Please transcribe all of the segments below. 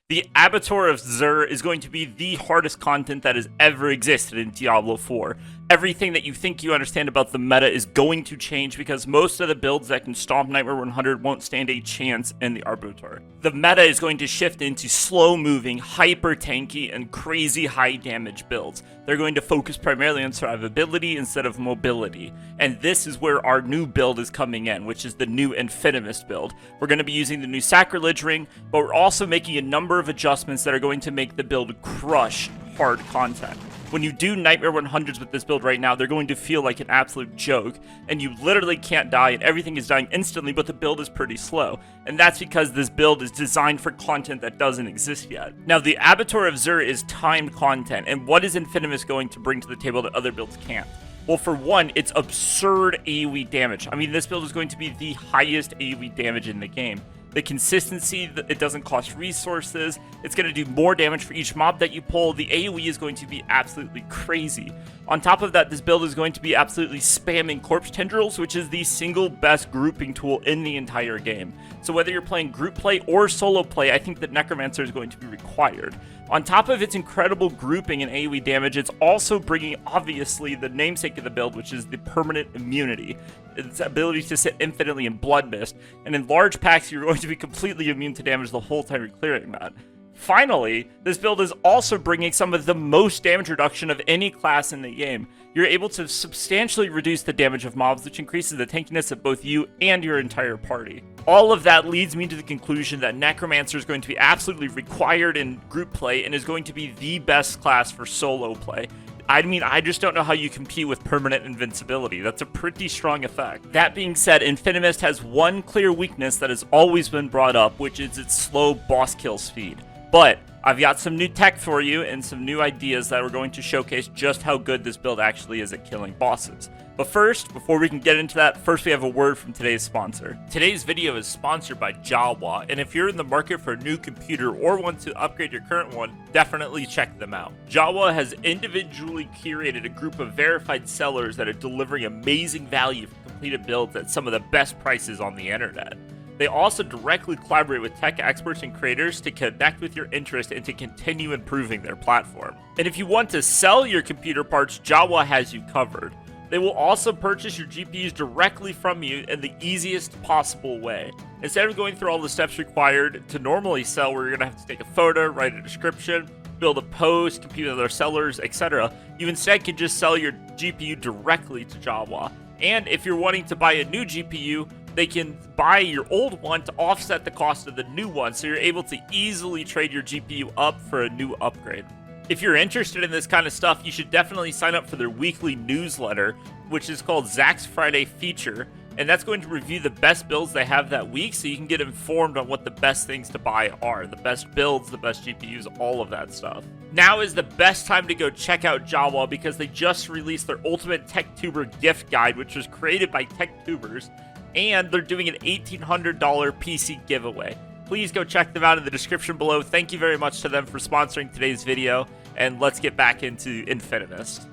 The Abattoir of Zur is going to be the hardest content that has ever existed in Diablo 4. Everything that you think you understand about the meta is going to change because most of the builds that can stomp Nightmare 100 won't stand a chance in the Abattoir. The meta is going to shift into slow-moving, hyper-tanky, and crazy high-damage builds. They're going to focus primarily on survivability instead of mobility. And this is where our new build is coming in, which is the new Infinimist build. We're going to be using the new Sacrilege Ring, but we're also making a number of adjustments that are going to make the build crush hard content. When you do Nightmare 100s with this build right now, they're going to feel like an absolute joke, and you literally can't die, and everything is dying instantly, but the build is pretty slow. And that's because this build is designed for content that doesn't exist yet. Now, the Abattoir of Zur is timed content, and what is Infinimist going to bring to the table that other builds can't? Well, for one, it's absurd AoE damage. I mean, this build is going to be the highest AoE damage in the game. The consistency, it doesn't cost resources, it's going to do more damage for each mob that you pull, the AoE is going to be absolutely crazy. On top of that, this build is going to be absolutely spamming Corpse Tendrils, which is the single best grouping tool in the entire game. So whether you're playing group play or solo play, I think that Necromancer is going to be required. On top of its incredible grouping and AoE damage, it's also bringing, obviously, the namesake of the build, which is the permanent immunity. Its ability to sit infinitely in Blood Mist, and in large packs, you're going to be completely immune to damage the whole time you're clearing that. Finally, this build is also bringing some of the most damage reduction of any class in the game. You're able to substantially reduce the damage of mobs, which increases the tankiness of both you and your entire party. All of that leads me to the conclusion that Necromancer is going to be absolutely required in group play and is going to be the best class for solo play. I mean, I just don't know how you compete with permanent invincibility. That's a pretty strong effect. That being said, Infinimist has one clear weakness that has always been brought up, which is its slow boss kill speed. But I've got some new tech for you and some new ideas that are going to showcase just how good this build actually is at killing bosses. But first, before we can get into that, first we have a word from today's sponsor. Today's video is sponsored by Jawa, and if you're in the market for a new computer or want to upgrade your current one, definitely check them out. Jawa has individually curated a group of verified sellers that are delivering amazing value for completed builds at some of the best prices on the internet. They also directly collaborate with tech experts and creators to connect with your interest and to continue improving their platform. And if you want to sell your computer parts, Jawa has you covered. They will also purchase your GPUs directly from you in the easiest possible way. Instead of going through all the steps required to normally sell, where you're going to have to take a photo, write a description, build a post, compete with other sellers, etc., you instead can just sell your GPU directly to Jawa. And if you're wanting to buy a new GPU, they can buy your old one to offset the cost of the new one, so you're able to easily trade your GPU up for a new upgrade. If you're interested in this kind of stuff, you should definitely sign up for their weekly newsletter, which is called Zach's Friday Feature, and that's going to review the best builds they have that week, so you can get informed on what the best things to buy are, the best builds, the best GPUs, all of that stuff. Now is the best time to go check out Jawa because they just released their Ultimate TechTuber gift guide, which was created by TechTubers, and they're doing an $1,800 PC giveaway. Please go check them out in the description below. Thank you very much to them for sponsoring today's video, and let's get back into Infinimist.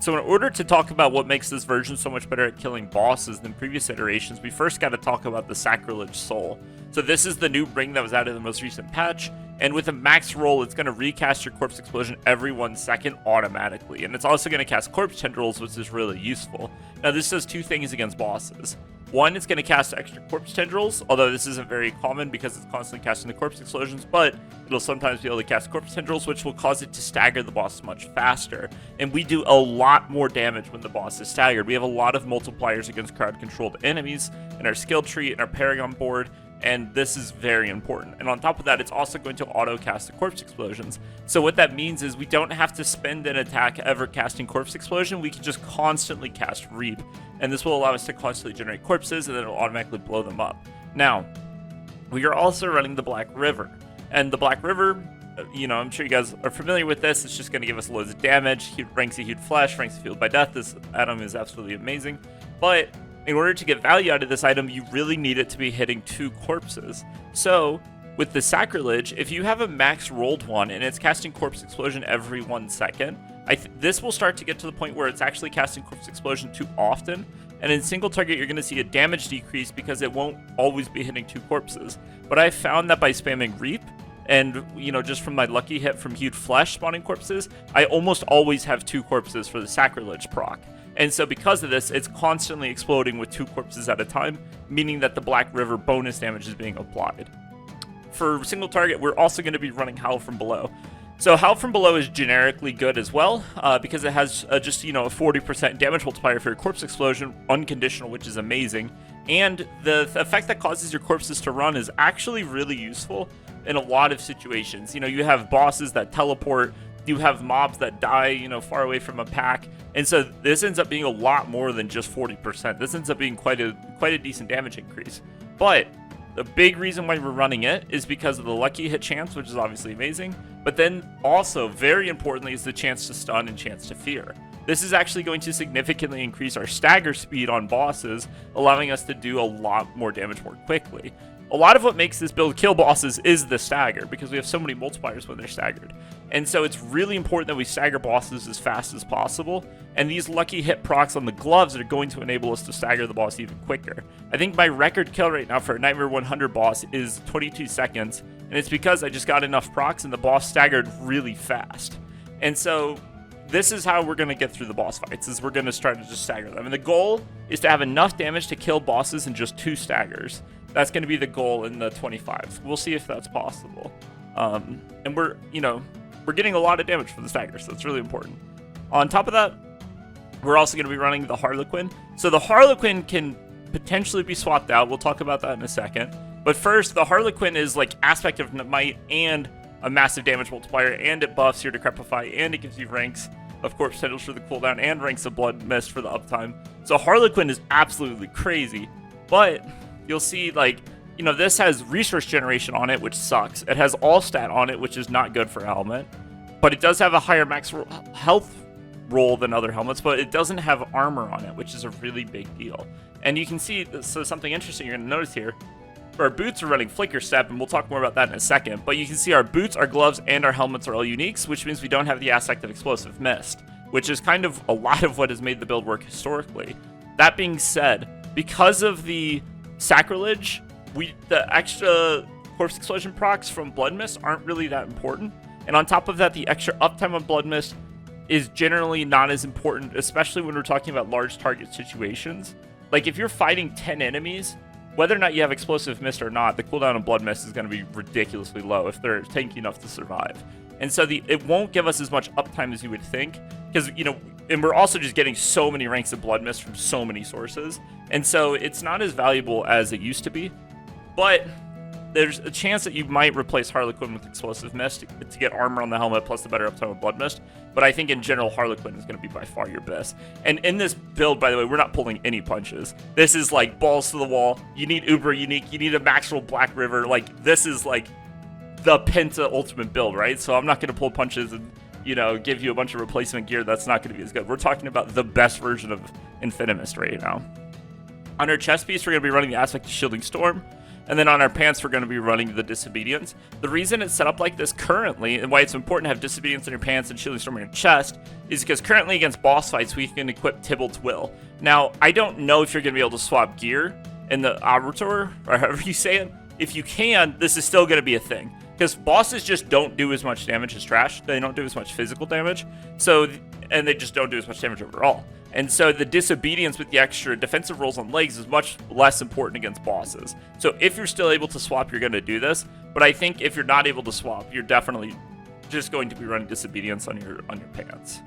So in order to talk about what makes this version so much better at killing bosses than previous iterations, we first got to talk about the Sacrilege Soul. So this is the new ring that was added in the most recent patch, and with a max roll, it's going to recast your Corpse Explosion every 1 second automatically, and it's also going to cast Corpse Tendrils, which is really useful. Now this does two things against bosses. One, it's going to cast extra Corpse Tendrils, although this isn't very common because it's constantly casting the Corpse Explosions, but it'll sometimes be able to cast Corpse Tendrils, which will cause it to stagger the boss much faster. And we do a lot more damage when the boss is staggered. We have a lot of multipliers against crowd-controlled enemies in our skill tree, in our Paragon board, and this is very important. And on top of that, it's also going to auto-cast the Corpse Explosions. So what that means is we don't have to spend an attack ever casting Corpse Explosion, we can just constantly cast Reap. And this will allow us to constantly generate corpses, and then it'll automatically blow them up. Now, we are also running the Black River. And the Black River, I'm sure you guys are familiar with this, it's just going to give us loads of damage, ranks of Hued Flesh, ranks of Fueled by Death. This item is absolutely amazing. But in order to get value out of this item, you really need it to be hitting 2 corpses. So, with the Sacrilege, if you have a max rolled one and it's casting Corpse Explosion every 1 second, this will start to get to the point where it's actually casting Corpse Explosion too often, and in single target you're going to see a damage decrease because it won't always be hitting 2 corpses. But I found that by spamming Reap, And, you know, just from my lucky hit from Hued Flesh spawning corpses, I almost always have 2 corpses for the Sacrilege proc. And so because of this, it's constantly exploding with 2 corpses at a time, meaning that the Black River bonus damage is being applied. For single target, we're also going to be running Howl from Below. So Howl from Below is generically good as well, because it has just, you know, a 40% damage multiplier for your corpse explosion, unconditional, which is amazing. And the effect that causes your corpses to run is actually really useful in a lot of situations. You know, you have bosses that teleport, you have mobs that die, you know, far away from a pack, and so this ends up being a lot more than just 40%. This ends up being quite a decent damage increase. But the big reason why we're running it is because of the lucky hit chance, which is obviously amazing, but then also, very importantly, is the chance to stun and chance to fear. This is actually going to significantly increase our stagger speed on bosses, allowing us to do a lot more damage more quickly. A lot of what makes this build kill bosses is the stagger, because we have so many multipliers when they're staggered. And so it's really important that we stagger bosses as fast as possible, and these lucky hit procs on the gloves are going to enable us to stagger the boss even quicker. I think my record kill right now for a Nightmare 100 boss is 22 seconds, and it's because I just got enough procs and the boss staggered really fast. And so this is how we're going to get through the boss fights, is we're going to start to just stagger them. And the goal is to have enough damage to kill bosses in just 2 staggers. That's going to be the goal in the 25. We'll see if that's possible. And we're getting a lot of damage for the stagger, so it's really important. On top of that, we're also going to be running the Harlequin. So the Harlequin can potentially be swapped out. We'll talk about that in a second. But first, the Harlequin is like Aspect of Might and a massive damage multiplier, and it buffs your Decrepify, and it gives you ranks of Corpse Titles for the cooldown, and ranks of Blood Mist for the uptime. So Harlequin is absolutely crazy, but you'll see, like, you know, this has resource generation on it, which sucks. It has all stat on it, which is not good for a helmet, but it does have a higher max health roll than other helmets, but it doesn't have armor on it, which is a really big deal. And you can see, so something interesting you're going to notice here, our boots are running Flicker Step, and we'll talk more about that in a second, but you can see our boots, our gloves, and our helmets are all uniques, which means we don't have the aspect of Explosive Mist, which is kind of a lot of what has made the build work historically. That being said, because of the Sacrilege, the extra Corpse Explosion procs from Blood Mist aren't really that important, and on top of that, the extra uptime on Blood Mist is generally not as important, especially when we're talking about large target situations. Like, if you're fighting 10 enemies, whether or not you have Explosive Mist or not, the cooldown on Blood Mist is going to be ridiculously low if they're tanky enough to survive. And so it won't give us as much uptime as you would think, because, you know, and we're also just getting so many ranks of Blood Mist from so many sources, and so it's not as valuable as it used to be. But there's a chance that you might replace Harlequin with Explosive Mist to get armor on the helmet plus the better uptime of Blood Mist. But I think in general, Harlequin is going to be by far your best. And in this build, by the way, we're not pulling any punches. This is like balls to the wall. You need Uber Unique. You need a max roll Black River. Like, this is like the Penta ultimate build, right? So I'm not going to pull punches and, you know, give you a bunch of replacement gear that's not going to be as good. We're talking about the best version of Infinimist right now. On our chest piece, we're going to be running the Aspect of Shielding Storm. And then on our pants, we're going to be running the Disobedience. The reason it's set up like this currently, and why it's important to have Disobedience in your pants and Shielding Storm in your chest, is because currently against boss fights, we can equip Tybalt's Will. Now, I don't know if you're going to be able to swap gear in the Arbiter, or however you say it. If you can, this is still going to be a thing. Because bosses just don't do as much damage as trash. They don't do as much physical damage. So, and they just don't do as much damage overall. And so the Disobedience with the extra defensive rolls on legs is much less important against bosses. So if you're still able to swap, you're going to do this. But I think if you're not able to swap, you're definitely just going to be running Disobedience on your pants.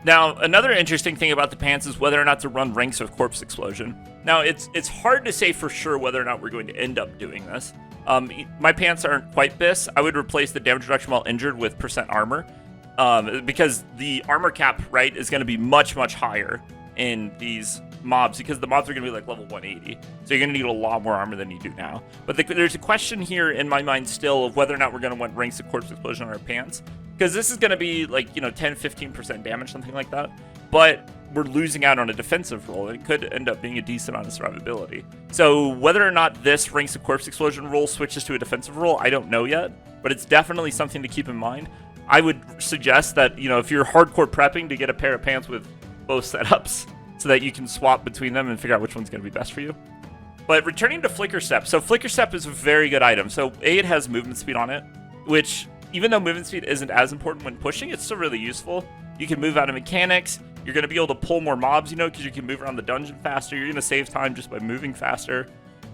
Now, another interesting thing about the pants is whether or not to run ranks of Corpse Explosion. Now, it's hard to say for sure whether or not we're going to end up doing this. My pants aren't quite this. I would replace the damage reduction while injured with % armor. Because the armor cap, right, is going to be much, much higher in these mobs, because the mobs are going to be like level 180. So you're going to need a lot more armor than you do now. But there's a question here in my mind still of whether or not we're going to want ranks of Corpse Explosion on our pants. Because this is going to be like, you know, 10-15% damage, something like that. But we're losing out on a defensive roll. It could end up being a decent amount of survivability. So whether or not this ranks of Corpse Explosion roll switches to a defensive roll, I don't know yet. But it's definitely something to keep in mind. I would suggest that, you know, if you're hardcore prepping, to get a pair of pants with both setups so that you can swap between them and figure out which one's going to be best for you. But returning to Flicker Step. So Flicker Step is a very good item. So A, it has movement speed on it. which, even though movement speed isn't as important when pushing, it's still really useful. You can move out of mechanics. You're going to be able to pull more mobs, you know, because you can move around the dungeon faster. You're going to save time just by moving faster.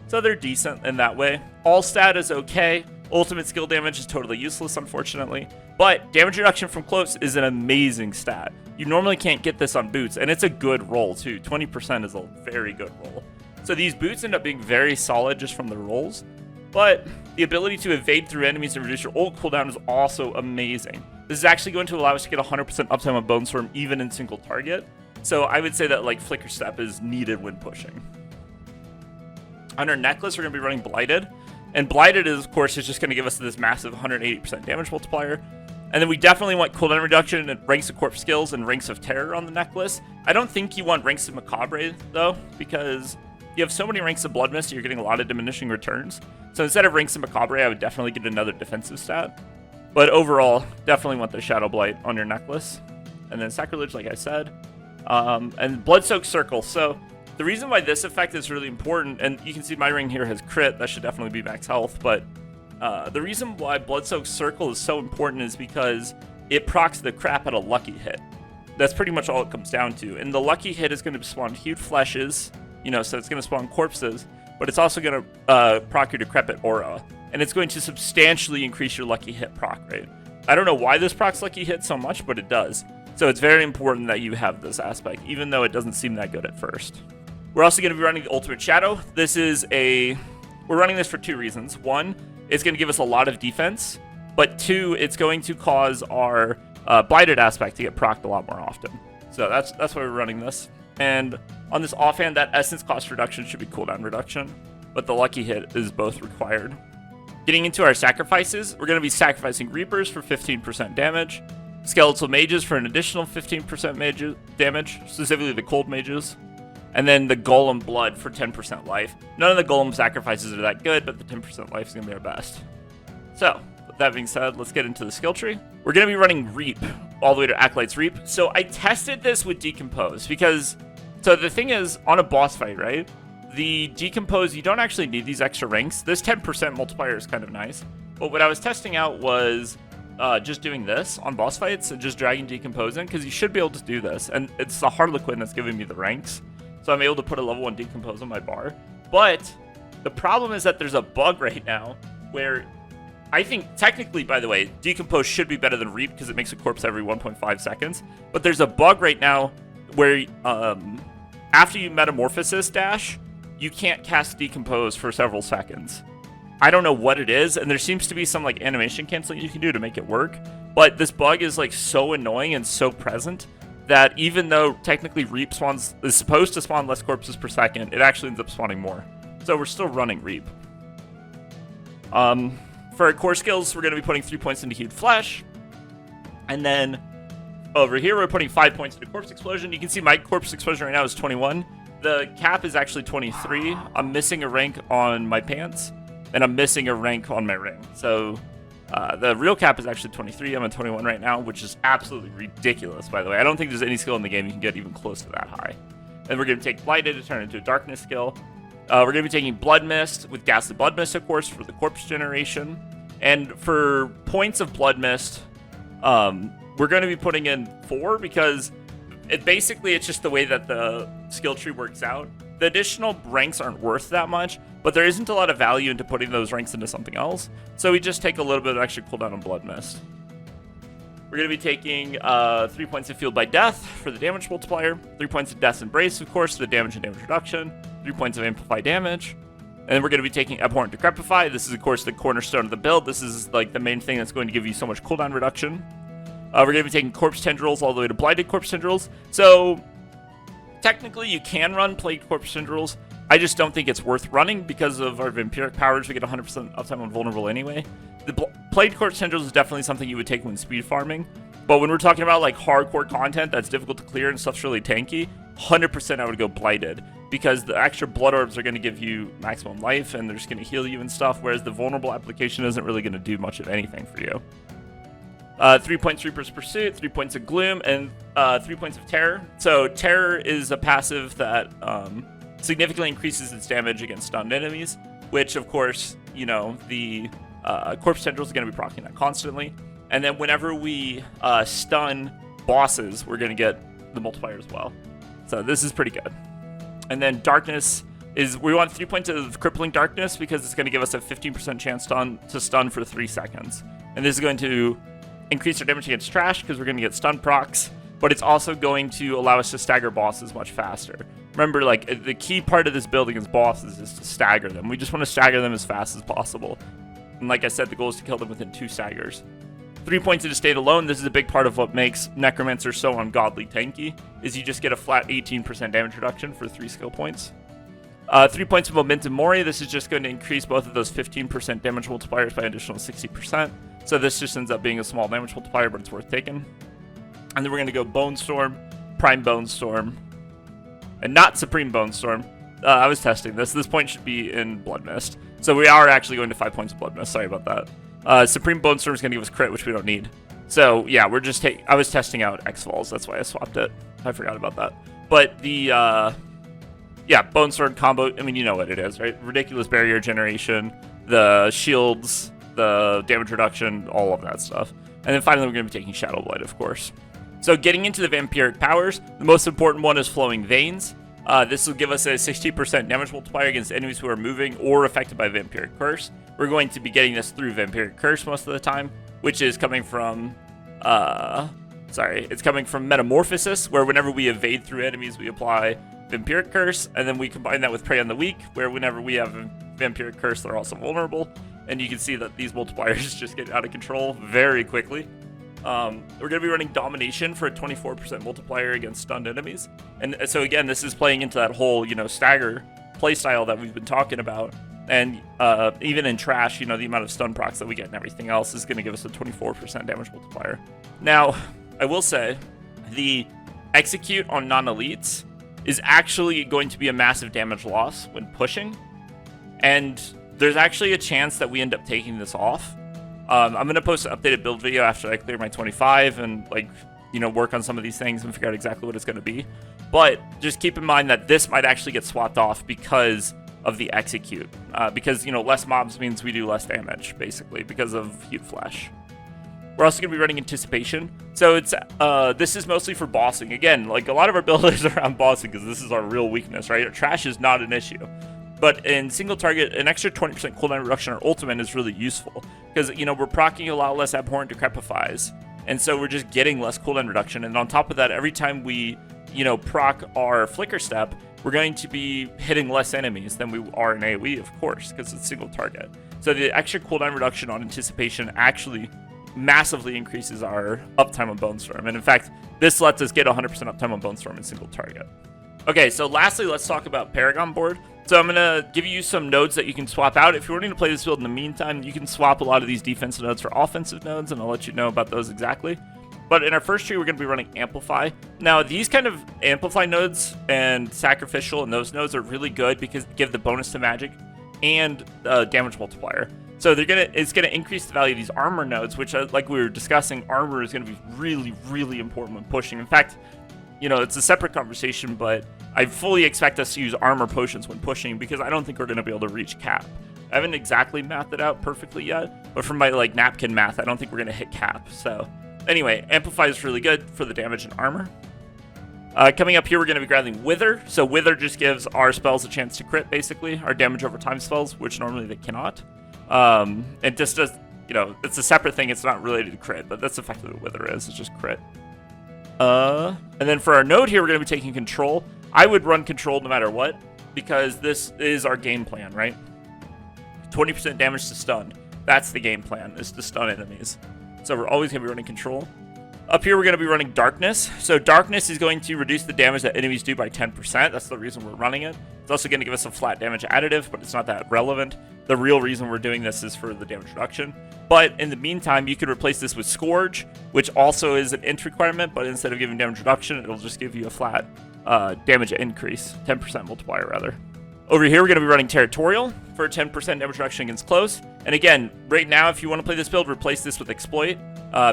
So they're decent in that way. All stat is okay. Ultimate skill damage is totally useless, unfortunately. But damage reduction from close is an amazing stat. You normally can't get this on boots, and it's a good roll, too. 20% is a very good roll. So these boots end up being very solid just from the rolls. But the ability to evade through enemies and reduce your ult cooldown is also amazing. This is actually going to allow us to get 100% uptime on Bone Storm, even in single target. So I would say that like Flicker Step is needed when pushing. On our necklace, we're going to be running Blighted. And Blighted is, of course, is just going to give us this massive 180% damage multiplier. And then we definitely want cooldown reduction and Ranks of Corpse skills and Ranks of Terror on the necklace. I don't think you want Ranks of Macabre, though, because you have so many Ranks of Blood Mist, you're getting a lot of diminishing returns. So instead of Ranks of Macabre, I would definitely get another defensive stat. But overall, definitely want the Shadow Blight on your necklace. And then Sacrilege, like I said. And Blood-Soaked Circle. So the reason why this effect is really important, and you can see my ring here has crit, that should definitely be max health, but the reason why Blood-Soaked Circle is so important is because it procs the crap out of Lucky Hit. That's pretty much all it comes down to. And the Lucky Hit is going to spawn huge fleshes, you know, so it's going to spawn corpses, but it's also going to proc your Decrepit Aura, and it's going to substantially increase your Lucky Hit proc rate. I don't know why this procs Lucky Hit so much, but it does. So it's very important that you have this aspect, even though it doesn't seem that good at first. We're also going to be running the Ultimate Shadow. We're running this for two reasons. One, it's going to give us a lot of defense, but two, it's going to cause our Blighted aspect to get procced a lot more often. So that's why we're running this. And on this offhand, that Essence cost reduction should be cooldown reduction, but the Lucky Hit is both required. Getting into our sacrifices, we're going to be sacrificing Reapers for 15% damage, Skeletal Mages for an additional 15% damage, specifically the Cold Mages, and then the Golem Blood for 10% life. None of the Golem sacrifices are that good, but the 10% life is going to be our best. So, with that being said, let's get into the skill tree. We're going to be running Reap all the way to Acolyte's Reap. So I tested this with Decompose because, so the thing is, on a boss fight, right? The Decompose, you don't actually need these extra ranks. This 10% multiplier is kind of nice. But what I was testing out was just doing this on boss fights and just dragging Decompose in, because you should be able to do this. And it's the Harlequin that's giving me the ranks. So I'm able to put a level 1 Decompose on my bar. But the problem is that there's a bug right now where I think, technically, by the way, Decompose should be better than Reap because it makes a corpse every 1.5 seconds. But there's a bug right now where after you Metamorphosis dash, you can't cast Decompose for several seconds. I don't know what it is, and there seems to be some like animation canceling you can do to make it work. But this bug is like so annoying and so present that even though technically Reap is supposed to spawn less corpses per second, it actually ends up spawning more. So we're still running Reap. For our core skills, we're going to be putting 3 points into Hued Flesh. And then over here, we're putting 5 points into Corpse Explosion. You can see my Corpse Explosion right now is 21. The cap is actually 23. I'm missing a rank on my pants, and I'm missing a rank on my ring. So the real cap is actually 23. I'm at 21 right now, which is absolutely ridiculous, by the way. I don't think there's any skill in the game you can get even close to that high. And we're going to take Blighted to turn it into a Darkness skill. We're going to be taking Blood Mist with Ghastly Blood Mist, of course, for the corpse generation. And for points of Blood Mist, we're going to be putting in 4 because it's just the way that the skill tree works out. The additional ranks aren't worth that much, but there isn't a lot of value into putting those ranks into something else. So we just take a little bit of extra cooldown on Blood Mist. We're going to be taking 3 points of Fueled by Death for the damage multiplier, 3 points of Death's Embrace, of course, for the damage and damage reduction, 3 points of Amplify damage, and then we're going to be taking Abhorrent Decrepify. This is, of course, the cornerstone of the build. This is like the main thing that's going to give you so much cooldown reduction. We're going to be taking Corpse Tendrils all the way to Blighted Corpse Tendrils. So technically, you can run Plagued Corpse Tendrils. I just don't think it's worth running because of our Vampiric powers. We get 100% uptime on Vulnerable anyway. The Plagued Corpse Tendrils is definitely something you would take when speed farming. But when we're talking about like hardcore content that's difficult to clear and stuff's really tanky, 100% I would go Blighted, because the extra blood orbs are going to give you maximum life and they're just going to heal you and stuff, whereas the vulnerable application isn't really going to do much of anything for you. 3 points Reaper's Pursuit, 3 points of Gloom, and 3 points of Terror. So Terror is a passive that significantly increases its damage against stunned enemies, which of course, you know, the Corpse Tendrils is going to be proccing that constantly. And then whenever we stun bosses, we're going to get the multiplier as well. So this is pretty good. And then Darkness is, we want 3 points of Crippling Darkness because it's going to give us a 15% chance to stun for 3 seconds. And this is going to increase our damage against trash because we're going to get stun procs, but it's also going to allow us to stagger bosses much faster. Remember, like, the key part of this build against bosses is to stagger them. We just want to stagger them as fast as possible. And like I said, the goal is to kill them within 2 staggers. 3 points into State Alone. This is a big part of what makes Necromancer so ungodly tanky, is you just get a flat 18% damage reduction for 3 skill points. 3 points of Momentum Mori. This is just going to increase both of those 15% damage multipliers by an additional 60%. So this just ends up being a small damage multiplier, but it's worth taking. And then we're going to go Bone Storm, Prime Bone Storm, and not Supreme Bone Storm. I was testing this. This point should be in Blood Mist. So we are actually going to 5 points of Blood Mist. Sorry about that. Supreme Bone Storm is going to give us crit, which we don't need. So yeah, we're just I was testing out X-Falls. That's why I swapped it. I forgot about that. But the yeah, Bone Sword combo, I mean, you know what it is, right? Ridiculous barrier generation, the shields, the damage reduction, all of that stuff. And then finally, we're going to be taking Shadow Blight, of course. So getting into the Vampiric powers, the most important one is Flowing Veins. This will give us a 60% damage multiplier against enemies who are moving or affected by Vampiric Curse. We're going to be getting this through Vampiric Curse most of the time, which is coming from, it's coming from Metamorphosis, where whenever we evade through enemies, we apply Vampiric Curse, and then we combine that with Prey on the Weak, where whenever we have Vampiric Curse, they're also vulnerable. And you can see that these multipliers just get out of control very quickly. We're going to be running Domination for a 24% multiplier against stunned enemies. And so again, this is playing into that whole, stagger playstyle that we've been talking about. And even in trash, the amount of stun procs that we get and everything else is going to give us a 24% damage multiplier. Now, I will say, the Execute on non-elites is actually going to be a massive damage loss when pushing. And there's actually a chance that we end up taking this off. I'm going to post an updated build video after I clear my 25 and, work on some of these things and figure out exactly what it's going to be. But just keep in mind that this might actually get swapped off because of the Execute. Because, less mobs means we do less damage, basically, because of Hued Flesh. We're also going to be running Anticipation. So it's this is mostly for bossing. Again, a lot of our build is around bossing because this is our real weakness, right? Trash is not an issue. But in single target, an extra 20% cooldown reduction on ultimate is really useful. Because, we're proccing a lot less Abhorrent Decrepifies. And so we're just getting less cooldown reduction. And on top of that, every time we, proc our Flicker Step, we're going to be hitting less enemies than we are in AoE, of course, because it's single target. So the extra cooldown reduction on Anticipation actually massively increases our uptime on Bone Storm. And in fact, this lets us get 100% uptime on Bone Storm in single target. Okay, so lastly, let's talk about Paragon board. So I'm going to give you some nodes that you can swap out. If you're wanting to play this build in the meantime, you can swap a lot of these defensive nodes for offensive nodes, and I'll let you know about those exactly. But in our first tree, we're going to be running Amplify. Now, these kind of Amplify nodes and Sacrificial and those nodes are really good because they give the bonus to magic and damage multiplier. So it's gonna increase the value of these armor nodes, which, like we were discussing, armor is gonna be really, really important when pushing. In fact, it's a separate conversation, but I fully expect us to use armor potions when pushing because I don't think we're gonna be able to reach cap. I haven't exactly mathed it out perfectly yet, but from my napkin math, I don't think we're gonna hit cap. So anyway, Amplify is really good for the damage and armor. Coming up here, we're going to be grabbing Wither. So Wither just gives our spells a chance to crit, basically, our damage over time spells, which normally they cannot. It just does, it's a separate thing. It's not related to crit, but that's effectively what Wither is. It's just crit. And then for our node here, we're going to be taking Control. I would run Control no matter what, because this is our game plan, right? 20% damage to stun. That's the game plan, is to stun enemies. So we're always going to be running Control. Up here, we're going to be running Darkness. So Darkness is going to reduce the damage that enemies do by 10%. That's the reason we're running it. It's also going to give us a flat damage additive, but it's not that relevant. The real reason we're doing this is for the damage reduction. But in the meantime, you could replace this with Scourge, which also is an int requirement, but instead of giving damage reduction, it'll just give you a flat damage increase, 10% multiplier rather. Over here, we're going to be running Territorial for a 10% damage reduction against close. And again, right now, if you want to play this build, replace this with Exploit,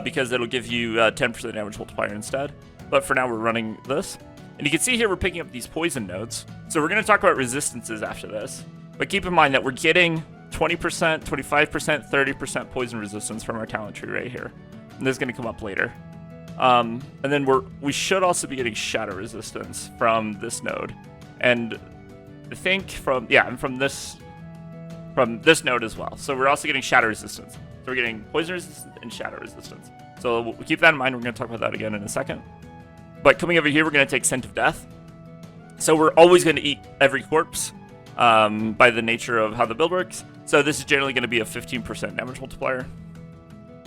because it'll give you 10% damage multiplier instead. But for now, we're running this. And you can see here, we're picking up these poison nodes. So we're going to talk about resistances after this. But keep in mind that we're getting 20%, 25%, 30% poison resistance from our talent tree right here. And this is going to come up later. And then we should also be getting shadow resistance from this node. And I think from this node as well. So we're also getting shadow resistance. So we're getting poison resistance and shadow resistance. So we'll keep that in mind. We're going to talk about that again in a second. But coming over here, we're going to take Scent of Death. So we're always going to eat every corpse by the nature of how the build works. So this is generally going to be a 15% damage multiplier.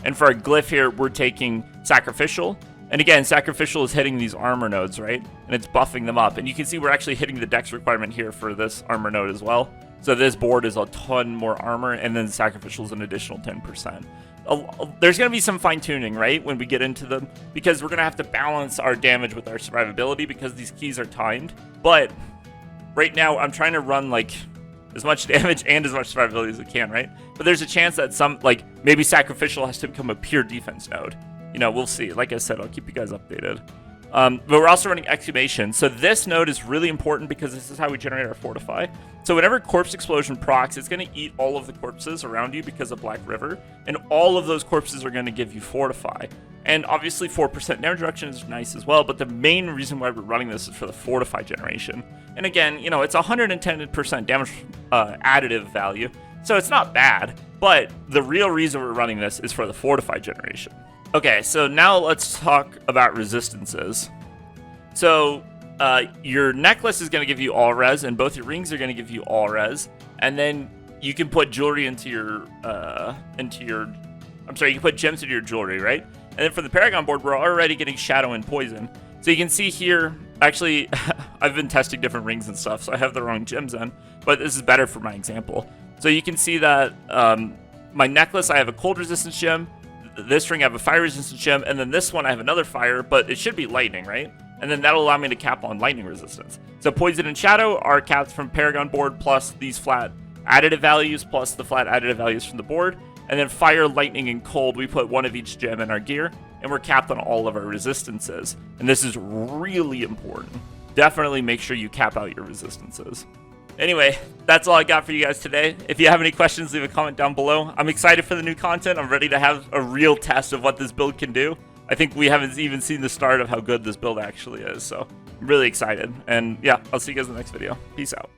And for our glyph here, we're taking Sacrificial. And again, Sacrificial is hitting these armor nodes, right? And it's buffing them up. And you can see we're actually hitting the dex requirement here for this armor node as well. So this board is a ton more armor, and then Sacrificial is an additional 10%. There's going to be some fine-tuning, right, when we get into them, because we're going to have to balance our damage with our survivability because these keys are timed. But right now, I'm trying to run, like, as much damage and as much survivability as we can, right? But there's a chance that maybe Sacrificial has to become a pure defense node. You know, we'll see. Like I said, I'll keep you guys updated. But we're also running Exhumation. So this node is really important because this is how we generate our Fortify. So whenever Corpse Explosion procs, it's going to eat all of the corpses around you because of Black River. And all of those corpses are going to give you Fortify. And obviously 4% damage reduction is nice as well, but the main reason why we're running this is for the Fortify generation. And again, you know, it's 110% damage additive value, so it's not bad. But the real reason we're running this is for the Fortify generation. Okay, so now let's talk about resistances. So your necklace is going to give you all res, and both your rings are going to give you all res. And then you can put jewelry into your you can put gems into your jewelry, right? And then for the Paragon board, we're already getting shadow and poison. So you can see here, actually, I've been testing different rings and stuff, so I have the wrong gems in, but this is better for my example. So you can see that my necklace, I have a cold resistance gem. This ring I have a fire resistance gem, and then this one I have another fire, but it should be lightning, right? And then that'll allow me to cap on lightning resistance. So poison and shadow are capped from Paragon board plus these flat additive values plus the flat additive values from the board. And then fire, lightning, and cold, we put one of each gem in our gear, and we're capped on all of our resistances. And this is really important. Definitely make sure you cap out your resistances. Anyway, that's all I got for you guys today. If you have any questions, leave a comment down below. I'm excited for the new content. I'm ready to have a real test of what this build can do. I think we haven't even seen the start of how good this build actually is, so I'm really excited. And yeah, I'll see you guys in the next video. Peace out.